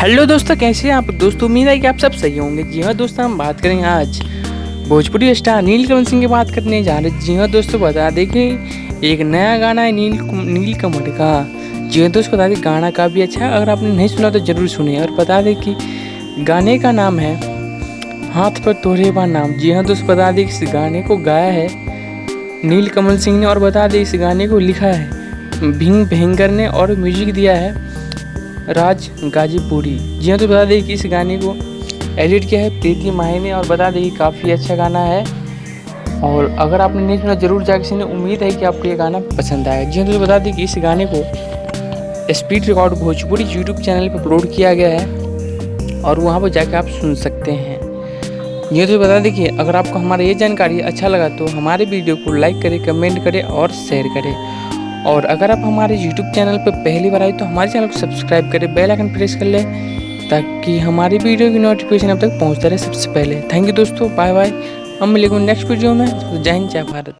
Hello दोस्तों, कैसे हैं आप दोस्तों। उम्मीद है कि आप सब सही होंगे। जी हाँ दोस्तों, हम बात करेंगे आज भोजपुरी स्टार नीलकमल सिंह की बात करने जा रहे हैं। जी हाँ दोस्तों, बता दें कि एक नया गाना है नीलकमल का। जी हाँ दोस्तों, बता दें गाना काफ़ी अच्छा है। अगर आपने नहीं सुना तो ज़रूर सुनिए। और बता दें कि गाने का नाम है हाथ पर तोहरे बा नाम। जी हाँ दोस्तों, बता दें इस गाने को गाया है नीलकमल सिंह ने। और बता दें इस गाने को लिखा है भिंग भेंगर ने और म्यूजिक दिया है राज गाजीपुरी। जी हाँ, तो बता दें कि इस गाने को एडिट किया है प्रीति माही ने। और बता दें कि काफ़ी अच्छा गाना है। और अगर आपने नहीं सुना ज़रूर जाकर सुनिए। उम्मीद है कि आपको ये गाना पसंद आएगा। जी हाँ, तो बता दें कि इस गाने को speed record Bhojpuri YouTube channel पर अपलोड किया गया है और वहाँ पर जाकर आप सुन सकते हैं। ये तो बता दें कि अगर आपको हमारा ये जानकारी अच्छा लगा तो हमारे वीडियो को लाइक करें, कमेंट करें और शेयर करें। और अगर आप हमारे YouTube चैनल पर पहली बार आए तो हमारे चैनल को सब्सक्राइब करें, बेल आइकन प्रेस कर लें ताकि हमारी वीडियो की नोटिफिकेशन अब तक पहुंचता रहे सबसे पहले। थैंक यू दोस्तों, बाय बाय। हम मिलेंगे नेक्स्ट वीडियो में। जय हिंद, जय भारत।